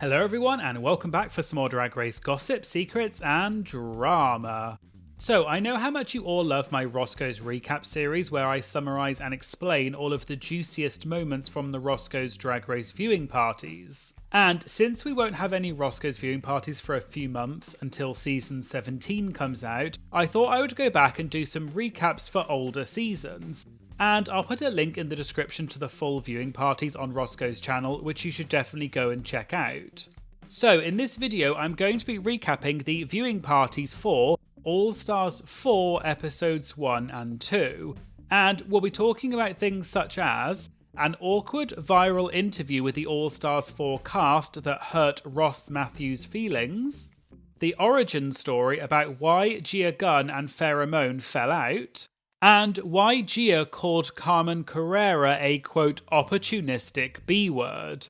Hello everyone and welcome back for some more Drag Race gossip, secrets and drama. So I know how much you all love my Roscoe's recap series where I summarise and explain all of the juiciest moments from the Roscoe's Drag Race viewing parties. And since we won't have any Roscoe's viewing parties for a few months until season 17 comes out, I thought I would go back and do some recaps for older seasons. And I'll put a link in the description to the full viewing parties on Roscoe's channel, which you should definitely go and check out. So in this video, I'm going to be recapping the viewing parties for All Stars 4 episodes 1 and 2. And we'll be talking about things such as an awkward viral interview with the All Stars 4 cast that hurt Ross Matthews' feelings, the origin story about why Gia Gunn and Farrah Moan fell out, and why Gia called Carmen Carrera a, quote, opportunistic B-word.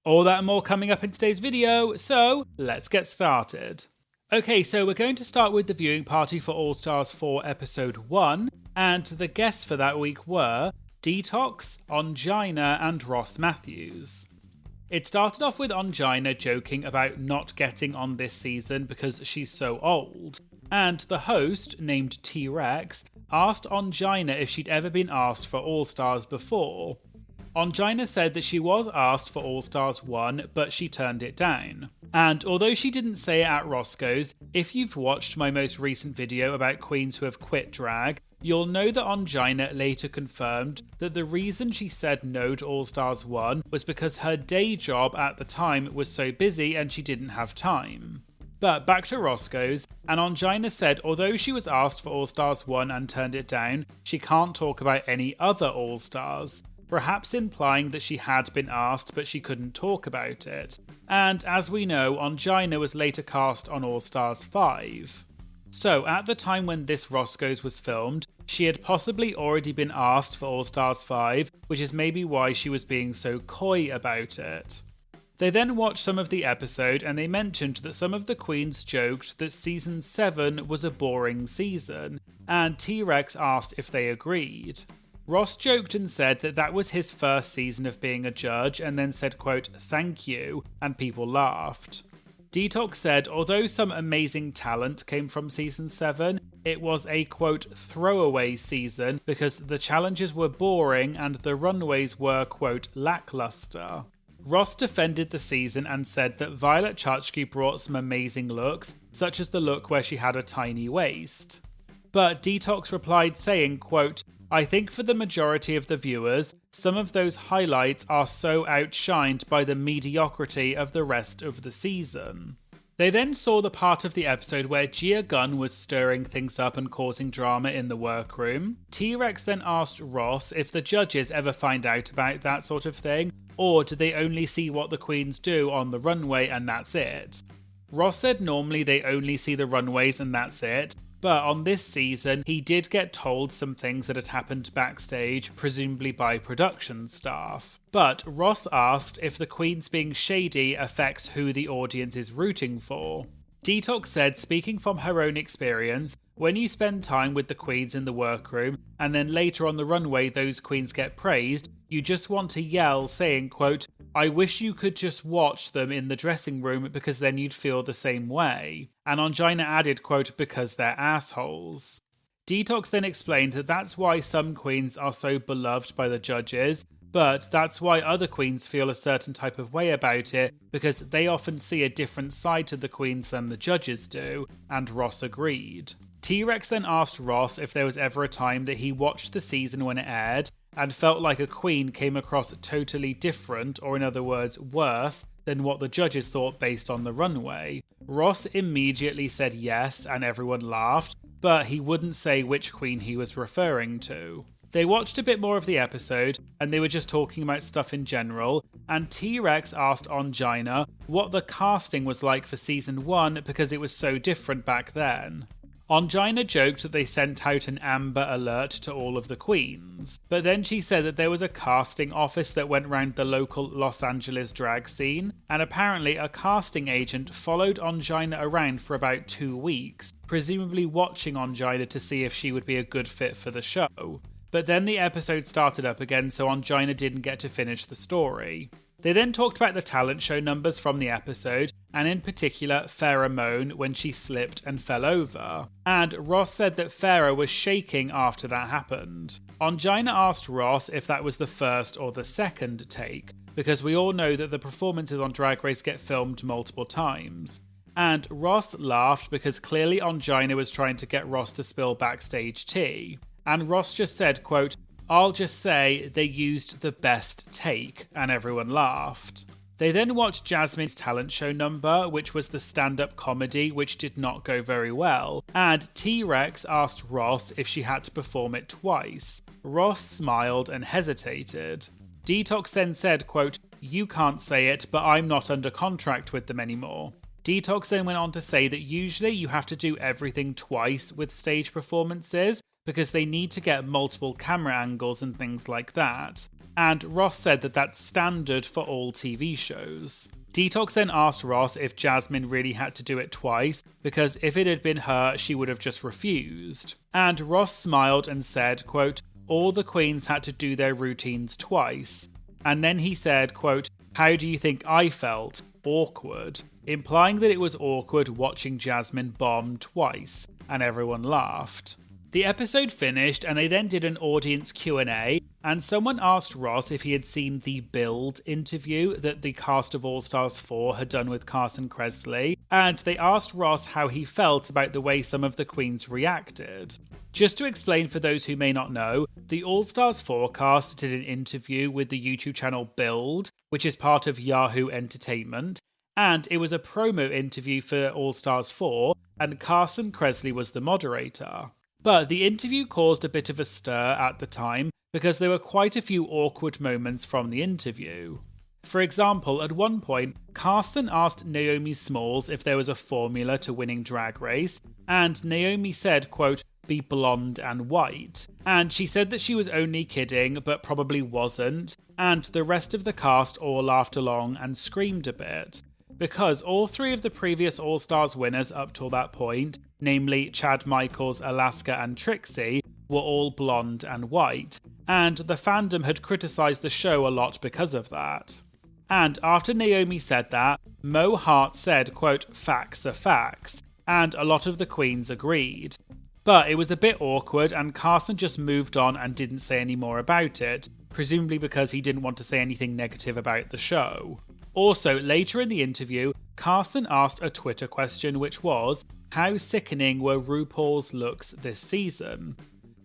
All that and more coming up in today's video, so let's get started. Okay, so we're going to start with the viewing party for All Stars 4 episode 1, and the guests for that week were Detox, Ongina, and Ross Matthews. It started off with Ongina joking about not getting on this season because she's so old, and the host, named T-Rex, asked Ongina if she'd ever been asked for All Stars before. Ongina said that she was asked for All Stars 1, but she turned it down. And although she didn't say it at Roscoe's, if you've watched my most recent video about queens who have quit drag, you'll know that Ongina later confirmed that the reason she said no to All Stars 1 was because her day job at the time was so busy and she didn't have time. But back to Roscoe's, and Ongina said although she was asked for All Stars 1 and turned it down, she can't talk about any other All Stars, perhaps implying that she had been asked but she couldn't talk about it. And as we know, Ongina was later cast on All Stars 5. So at the time when this Roscoe's was filmed, she had possibly already been asked for All Stars 5, which is maybe why she was being so coy about it. They then watched some of the episode and they mentioned that some of the queens joked that season 7 was a boring season, and T-Rex asked if they agreed. Ross joked and said that that was his first season of being a judge and then said, quote, thank you, and people laughed. Detox said although some amazing talent came from season 7, it was a, quote, throwaway season because the challenges were boring and the runways were, quote, lackluster. Ross defended the season and said that Violet Chachki brought some amazing looks, such as the look where she had a tiny waist. But Detox replied saying, quote, I think for the majority of the viewers, some of those highlights are so outshined by the mediocrity of the rest of the season. They then saw the part of the episode where Gia Gunn was stirring things up and causing drama in the workroom. T-Rex then asked Ross if the judges ever find out about that sort of thing, or do they only see what the queens do on the runway and that's it? Ross said normally they only see the runways and that's it, but on this season he did get told some things that had happened backstage, presumably by production staff. But Ross asked if the queens being shady affects who the audience is rooting for. Detox said, speaking from her own experience, when you spend time with the queens in the workroom and then later on the runway those queens get praised, you just want to yell saying, quote, I wish you could just watch them in the dressing room because then you'd feel the same way. And Ongina added, quote, because they're assholes. Detox then explained that that's why some queens are so beloved by the judges, but that's why other queens feel a certain type of way about it because they often see a different side to the queens than the judges do, and Ross agreed. T-Rex then asked Ross if there was ever a time that he watched the season when it aired and felt like a queen came across totally different, or in other words, worse, than what the judges thought based on the runway. Ross immediately said yes and everyone laughed, but he wouldn't say which queen he was referring to. They watched a bit more of the episode and they were just talking about stuff in general, and T-Rex asked Ongina what the casting was like for season 1 because it was so different back then. Ongina joked that they sent out an Amber Alert to all of the queens, but then she said that there was a casting office that went round the local Los Angeles drag scene, and apparently a casting agent followed Ongina around for about 2 weeks, presumably watching Ongina to see if she would be a good fit for the show. But then the episode started up again, so Ongina didn't get to finish the story. They then talked about the talent show numbers from the episode, and in particular Farrah Moan when she slipped and fell over. And Ross said that Farrah was shaking after that happened. Ongina asked Ross if that was the first or the second take, because we all know that the performances on Drag Race get filmed multiple times. And Ross laughed because clearly Ongina was trying to get Ross to spill backstage tea. And Ross just said, quote, "I'll just say they used the best take," and everyone laughed. They then watched Jasmine's talent show number, which was the stand-up comedy, which did not go very well, and T-Rex asked Ross if she had to perform it twice. Ross smiled and hesitated. Detox then said, quote, "You can't say it, but I'm not under contract with them anymore." Detox then went on to say that usually you have to do everything twice with stage performances, because they need to get multiple camera angles and things like that. And Ross said that that's standard for all TV shows. Detox then asked Ross if Jasmine really had to do it twice, because if it had been her, she would have just refused. And Ross smiled and said, quote, "All the queens had to do their routines twice." And then he said, quote, "How do you think I felt? Awkward," implying that it was awkward watching Jasmine bomb twice, and everyone laughed. The episode finished and they then did an audience Q&A, and someone asked Ross if he had seen the Build interview that the cast of All Stars 4 had done with Carson Kressley, and they asked Ross how he felt about the way some of the queens reacted. Just to explain for those who may not know, the All Stars 4 cast did an interview with the YouTube channel Build, which is part of Yahoo Entertainment, and it was a promo interview for All Stars 4, and Carson Kressley was the moderator. But the interview caused a bit of a stir at the time because there were quite a few awkward moments from the interview. For example, at one point, Carson asked Naomi Smalls if there was a formula to winning Drag Race, and Naomi said, quote, "Be blonde and white." And she said that she was only kidding, but probably wasn't, and the rest of the cast all laughed along and screamed a bit. Because all three of the previous All Stars winners up till that point, namely Chad Michaels, Alaska and Trixie, were all blonde and white, and the fandom had criticised the show a lot because of that. And after Naomi said that, Mo Hart said, quote, "Facts are facts," and a lot of the queens agreed. But it was a bit awkward and Carson just moved on and didn't say any more about it, presumably because he didn't want to say anything negative about the show. Also, later in the interview, Carson asked a Twitter question which was, how sickening were RuPaul's looks this season?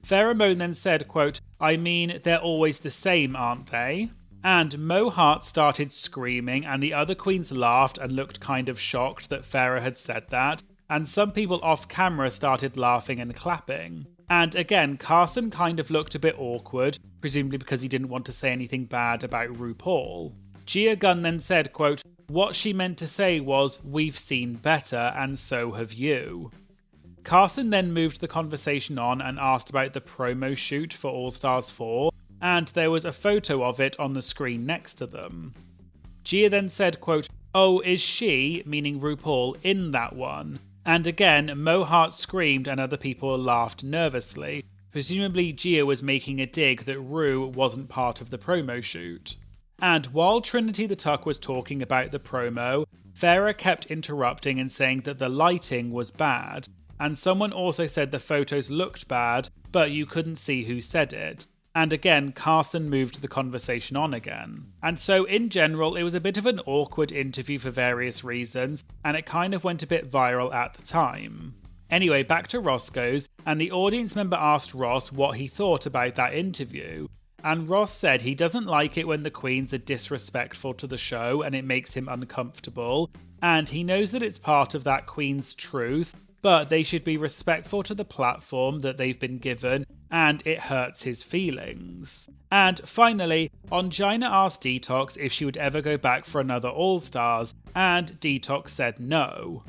Farrah Moan then said, quote, "I mean, they're always the same, aren't they?" And Mo Hart started screaming and the other queens laughed and looked kind of shocked that Farrah had said that, and some people off camera started laughing and clapping. And again, Carson kind of looked a bit awkward, presumably because he didn't want to say anything bad about RuPaul. Gia Gunn then said, quote, "What she meant to say was, we've seen better and so have you." Carson then moved the conversation on and asked about the promo shoot for All Stars 4, and there was a photo of it on the screen next to them. Gia then said, quote, "Oh, is she," meaning RuPaul, "in that one?" And again, Mo Hart screamed and other people laughed nervously. Presumably Gia was making a dig that Ru wasn't part of the promo shoot. And while Trinity the Tuck was talking about the promo, Farrah kept interrupting and saying that the lighting was bad, and someone also said the photos looked bad, but you couldn't see who said it. And again, Carson moved the conversation on again. And so in general, it was a bit of an awkward interview for various reasons, and it kind of went a bit viral at the time. Anyway, back to Roscoe's, and the audience member asked Ross what he thought about that interview. And Ross said he doesn't like it when the queens are disrespectful to the show and it makes him uncomfortable, and he knows that it's part of that queen's truth, but they should be respectful to the platform that they've been given, and it hurts his feelings. And finally, Ongina asked Detox if she would ever go back for another All-Stars, and Detox said no.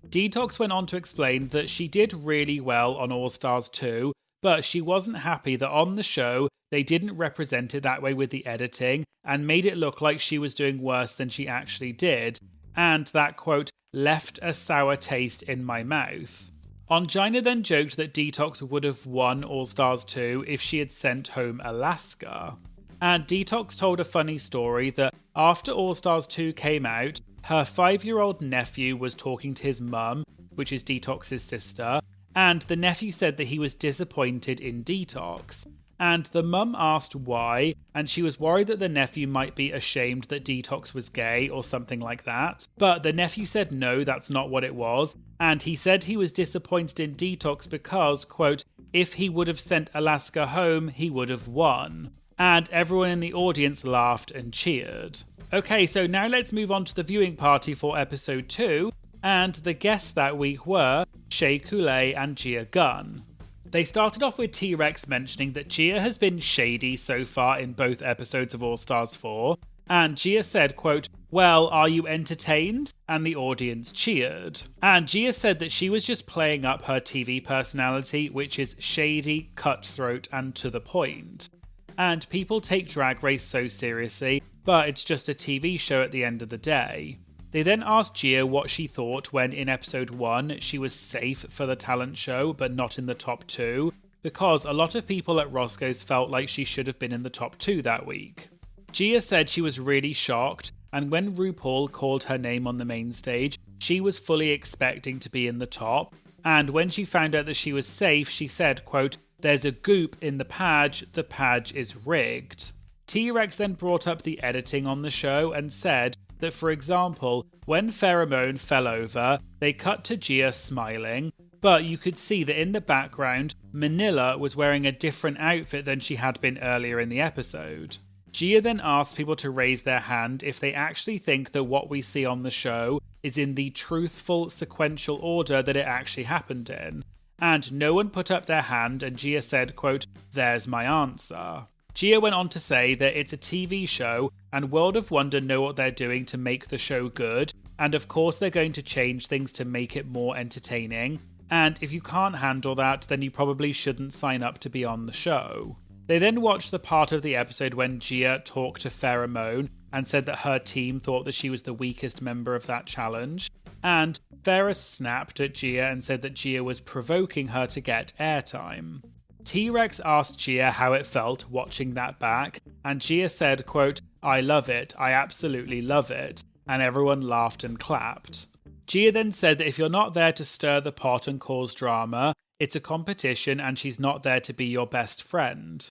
Detox went on to explain that she did really well on All-Stars 2, but she wasn't happy that on the show they didn't represent it that way with the editing and made it look like she was doing worse than she actually did, and that, quote, "left a sour taste in my mouth." Ongina then joked that Detox would have won All Stars 2 if she had sent home Alaska. And Detox told a funny story that after All Stars 2 came out, her 5-year-old nephew was talking to his mum, which is Detox's sister, and the nephew said that he was disappointed in Detox. And the mum asked why, and she was worried that the nephew might be ashamed that Detox was gay or something like that. But the nephew said no, that's not what it was, and he said he was disappointed in Detox because, quote, if he would have sent Alaska home, he would have won. And everyone in the audience laughed and cheered. Okay, so now let's move on to the viewing party for episode 2, and the guests that week were Shea Coulee and Gia Gunn. They started off with T-Rex mentioning that Gia has been shady so far in both episodes of All Stars 4, and Gia said, quote, well, are you entertained? And the audience cheered. And Gia said that she was just playing up her TV personality, which is shady, cutthroat, and to the point. And people take Drag Race so seriously, but it's just a TV show at the end of the day. They then asked Gia what she thought when in episode 1 she was safe for the talent show but not in the top 2, because a lot of people at Roscoe's felt like she should have been in the top 2 that week. Gia said she was really shocked, and when RuPaul called her name on the main stage, she was fully expecting to be in the top, and when she found out that she was safe, she said, quote, there's a goop in the page is rigged. T-Rex then brought up the editing on the show and said that, for example, when Moan fell over, they cut to Gia smiling, but you could see that in the background, Manila was wearing a different outfit than she had been earlier in the episode. Gia then asked people to raise their hand if they actually think that what we see on the show is in the truthful sequential order that it actually happened in. And no one put up their hand, and Gia said, quote, there's my answer. Gia went on to say that it's a TV show and World of Wonder know what they're doing to make the show good, and of course they're going to change things to make it more entertaining, and if you can't handle that, then you probably shouldn't sign up to be on the show. They then watched the part of the episode when Gia talked to Farrah Moan and said that her team thought that she was the weakest member of that challenge, and Farrah snapped at Gia and said that Gia was provoking her to get airtime. T-Rex asked Gia how it felt watching that back, and Gia said, quote, I love it, I absolutely love it, and everyone laughed and clapped. Gia then said that if you're not there to stir the pot and cause drama, it's a competition and she's not there to be your best friend.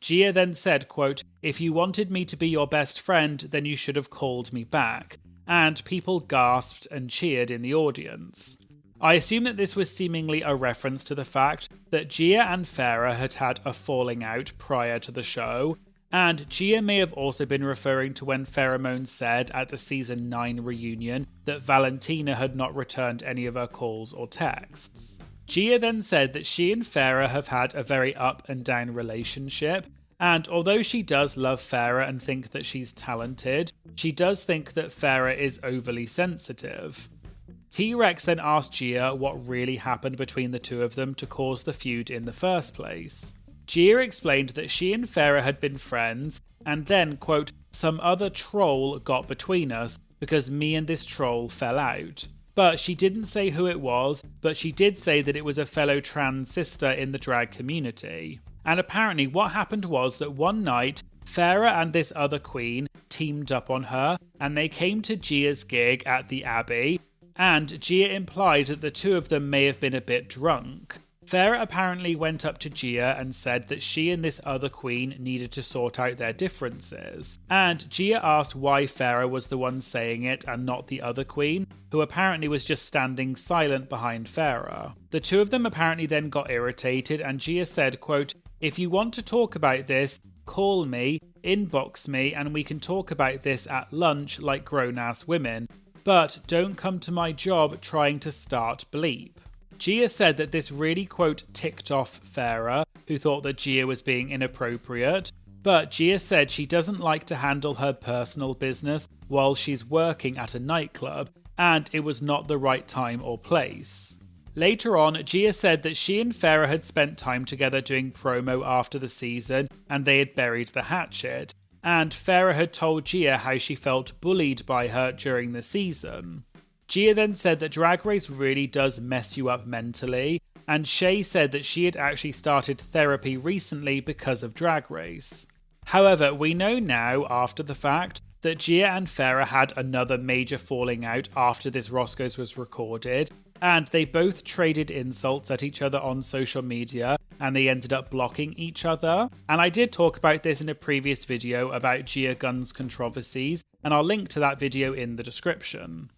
Gia then said, quote, if you wanted me to be your best friend, then you should have called me back, and people gasped and cheered in the audience. I assume that this was seemingly a reference to the fact that Gia and Farrah had had a falling out prior to the show, and Gia may have also been referring to when Farrah Moan said at the season 9 reunion that Valentina had not returned any of her calls or texts. Gia then said that she and Farrah have had a very up and down relationship, and although she does love Farrah and think that she's talented, she does think that Farrah is overly sensitive. T-Rex then asked Gia what really happened between the two of them to cause the feud in the first place. Gia explained that she and Farrah had been friends, and then, quote, some other troll got between us because me and this troll fell out. But she didn't say who it was, but she did say that it was a fellow trans sister in the drag community. And apparently what happened was that one night, Farrah and this other queen teamed up on her, and they came to Gia's gig at the Abbey, and Gia implied that the two of them may have been a bit drunk. Farrah apparently went up to Gia and said that she and this other queen needed to sort out their differences. And Gia asked why Farrah was the one saying it and not the other queen, who apparently was just standing silent behind Farrah. The two of them apparently then got irritated, and Gia said, quote, if you want to talk about this, call me, inbox me, and we can talk about this at lunch like grown-ass women. But don't come to my job trying to start bleep. Gia said that this really, quote, ticked off Farrah, who thought that Gia was being inappropriate, but Gia said she doesn't like to handle her personal business while she's working at a nightclub, and it was not the right time or place. Later on, Gia said that she and Farrah had spent time together doing promo after the season, and they had buried the hatchet, and Farrah had told Gia how she felt bullied by her during the season. Gia then said that Drag Race really does mess you up mentally, and Shea said that she had actually started therapy recently because of Drag Race. However, we know now, after the fact, that Gia and Farrah had another major falling out after this Roscoe's was recorded, and they both traded insults at each other on social media, and they ended up blocking each other. And I did talk about this in a previous video about Gia Gunn's controversies, and I'll link to that video in the description.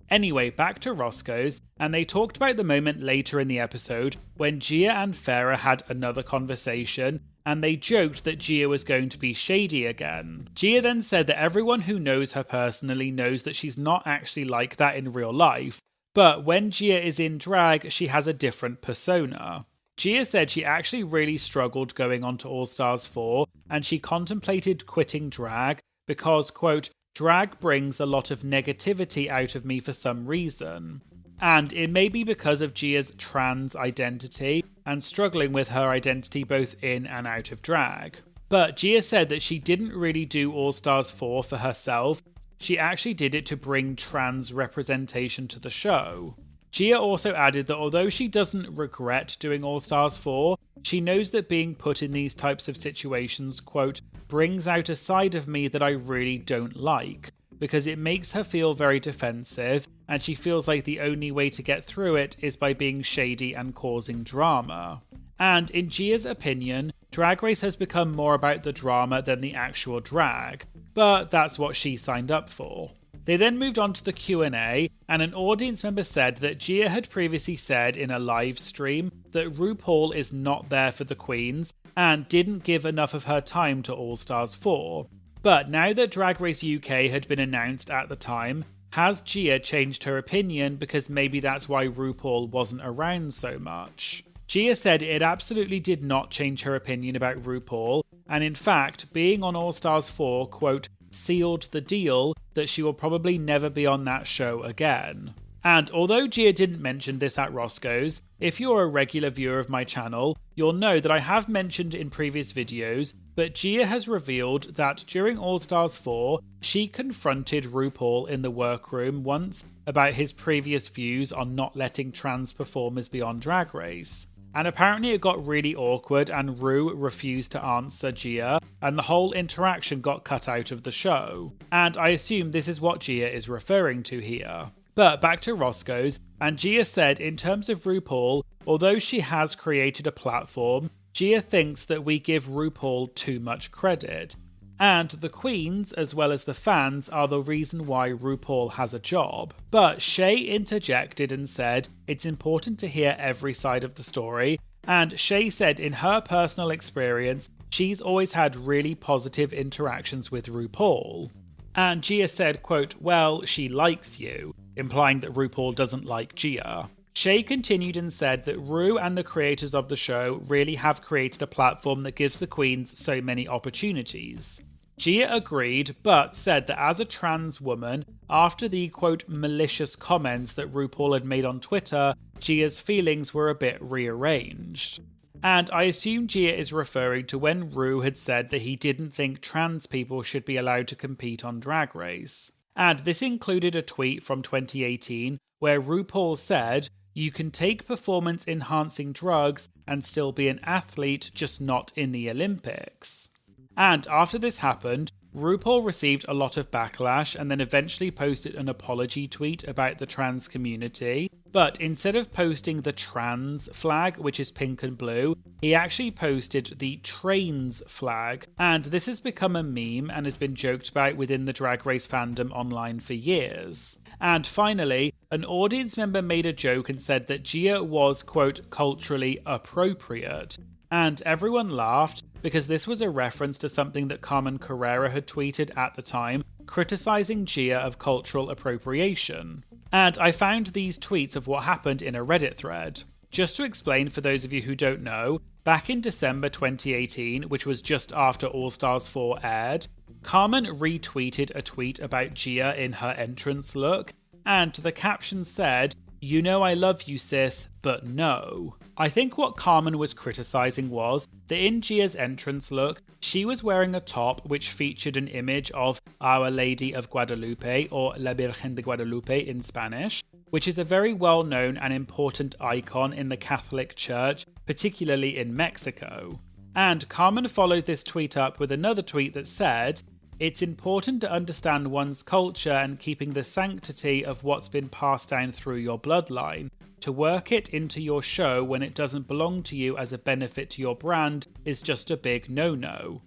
Anyway, back to Roscoe's, and they talked about the moment later in the episode when Gia and Farrah had another conversation, and they joked that Gia was going to be shady again. Gia then said that everyone who knows her personally knows that she's not actually like that in real life, but when Gia is in drag, she has a different persona. Gia said she actually really struggled going on to All Stars 4, and she contemplated quitting drag because, quote, drag brings a lot of negativity out of me for some reason. And it may be because of Gia's trans identity and struggling with her identity both in and out of drag. But Gia said that she didn't really do All Stars 4 for herself, she actually did it to bring trans representation to the show. Gia also added that although she doesn't regret doing All Stars 4, she knows that being put in these types of situations, quote, brings out a side of me that I really don't like, because it makes her feel very defensive, and she feels like the only way to get through it is by being shady and causing drama. And in Gia's opinion, Drag Race has become more about the drama than the actual drag, but that's what she signed up for. They then moved on to the Q&A, and an audience member said that Gia had previously said in a live stream that RuPaul is not there for the queens and didn't give enough of her time to All Stars 4. But now that Drag Race UK had been announced at the time, has Gia changed her opinion because maybe that's why RuPaul wasn't around so much? Gia said it absolutely did not change her opinion about RuPaul, and in fact, being on All Stars 4, quote, sealed the deal that she will probably never be on that show again. And although Gia didn't mention this at Roscoe's, if you're a regular viewer of my channel, you'll know that I have mentioned in previous videos, but Gia has revealed that during All Stars 4, she confronted RuPaul in the workroom once about his previous views on not letting trans performers be on Drag Race. And apparently it got really awkward and Ru refused to answer Gia, and the whole interaction got cut out of the show. And I assume this is what Gia is referring to here. But back to Roscoe's, and Gia said in terms of RuPaul, although she has created a platform, Gia thinks that we give RuPaul too much credit. And the queens, as well as the fans, are the reason why RuPaul has a job. But Shay interjected and said it's important to hear every side of the story, and Shay said in her personal experience, she's always had really positive interactions with RuPaul. And Gia said, quote, well, she likes you, implying that RuPaul doesn't like Gia. Shay continued and said that Ru and the creators of the show really have created a platform that gives the queens so many opportunities. Gia agreed, but said that as a trans woman, after the quote malicious comments that RuPaul had made on Twitter, Gia's feelings were a bit rearranged. And I assume Gia is referring to when Ru had said that he didn't think trans people should be allowed to compete on Drag Race. And this included a tweet from 2018 where RuPaul said, you can take performance-enhancing drugs and still be an athlete, just not in the Olympics. And after this happened, RuPaul received a lot of backlash and then eventually posted an apology tweet about the trans community. But instead of posting the trans flag, which is pink and blue, he actually posted the trains flag. And this has become a meme and has been joked about within the Drag Race fandom online for years. And finally, an audience member made a joke and said that Gia was, quote, culturally appropriate. And everyone laughed because this was a reference to something that Carmen Carrera had tweeted at the time, criticizing Gia of cultural appropriation. And I found these tweets of what happened in a Reddit thread. Just to explain for those of you who don't know, back in December 2018, which was just after All Stars 4 aired, Carmen retweeted a tweet about Gia in her entrance look, and the caption said, "You know I love you sis, but no." I think what Carmen was criticizing was that in Gia's entrance look, she was wearing a top which featured an image of Our Lady of Guadalupe, or La Virgen de Guadalupe in Spanish, which is a very well-known and important icon in the Catholic Church, particularly in Mexico. And Carmen followed this tweet up with another tweet that said, "It's important to understand one's culture and keeping the sanctity of what's been passed down through your bloodline. To work it into your show when it doesn't belong to you as a benefit to your brand is just a big no-no."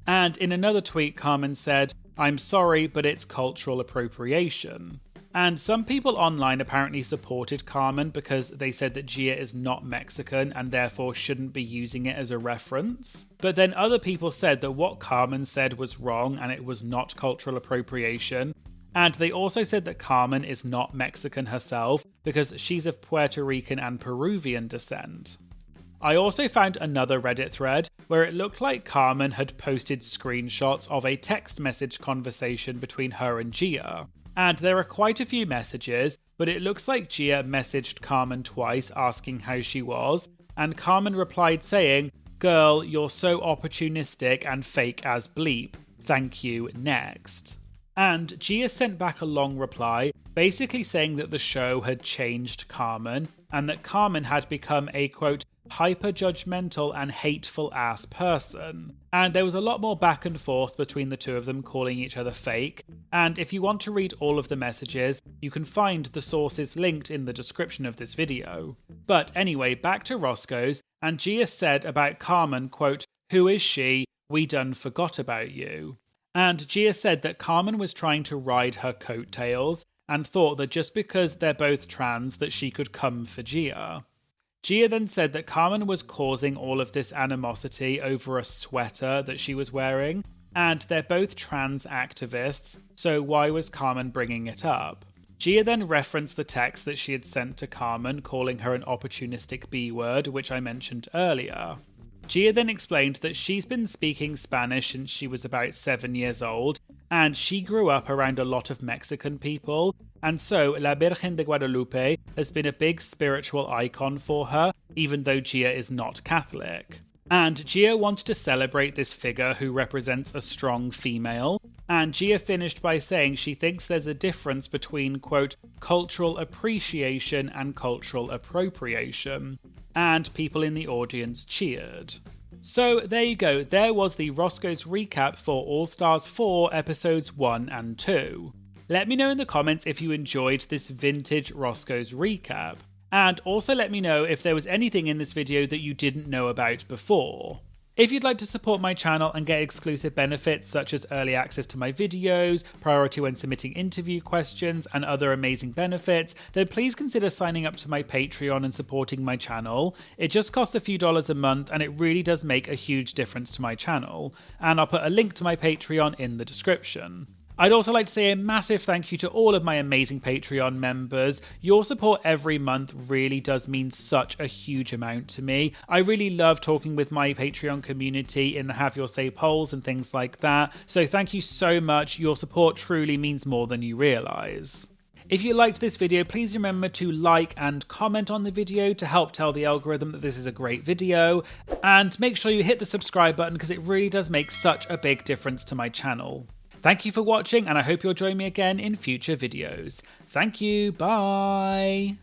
And in another tweet, Carmen said, "I'm sorry, but it's cultural appropriation." And some people online apparently supported Carmen because they said that Gia is not Mexican and therefore shouldn't be using it as a reference. But then other people said that what Carmen said was wrong and it was not cultural appropriation. And they also said that Carmen is not Mexican herself because she's of Puerto Rican and Peruvian descent. I also found another Reddit thread where it looked like Carmen had posted screenshots of a text message conversation between her and Gia. And there are quite a few messages, but it looks like Gia messaged Carmen twice asking how she was, and Carmen replied saying, "Girl, you're so opportunistic and fake as bleep. Thank you, next." And Gia sent back a long reply, basically saying that the show had changed Carmen, and that Carmen had become a, quote, hyper-judgmental and hateful ass person. And there was a lot more back and forth between the two of them calling each other fake, and if you want to read all of the messages, you can find the sources linked in the description of this video. But anyway, back to Roscoe's, and Gia said about Carmen, quote, "Who is she? We done forgot about you." And Gia said that Carmen was trying to ride her coattails and thought that just because they're both trans that she could come for Gia. Gia then said that Carmen was causing all of this animosity over a sweater that she was wearing, and they're both trans activists, so why was Carmen bringing it up? Gia then referenced the text that she had sent to Carmen calling her an opportunistic B-word, which I mentioned earlier. Gia then explained that she's been speaking Spanish since she was about 7 years old, and she grew up around a lot of Mexican people, and so La Virgen de Guadalupe has been a big spiritual icon for her, even though Gia is not Catholic. And Gia wanted to celebrate this figure who represents a strong female, and Gia finished by saying she thinks there's a difference between, quote, cultural appreciation and cultural appropriation. And people in the audience cheered. So there you go, there was the Roscoe's recap for All Stars 4 episodes 1 and 2. Let me know in the comments if you enjoyed this vintage Roscoe's recap, and also let me know if there was anything in this video that you didn't know about before. If you'd like to support my channel and get exclusive benefits such as early access to my videos, priority when submitting interview questions, and other amazing benefits, then please consider signing up to my Patreon and supporting my channel. It just costs a few dollars a month and it really does make a huge difference to my channel. And I'll put a link to my Patreon in the description. I'd also like to say a massive thank you to all of my amazing Patreon members. Your support every month really does mean such a huge amount to me. I really love talking with my Patreon community in the Have Your Say polls and things like that. So thank you so much. Your support truly means more than you realise. If you liked this video, please remember to like and comment on the video to help tell the algorithm that this is a great video. And make sure you hit the subscribe button because it really does make such a big difference to my channel. Thank you for watching, and I hope you'll join me again in future videos. Thank you, bye!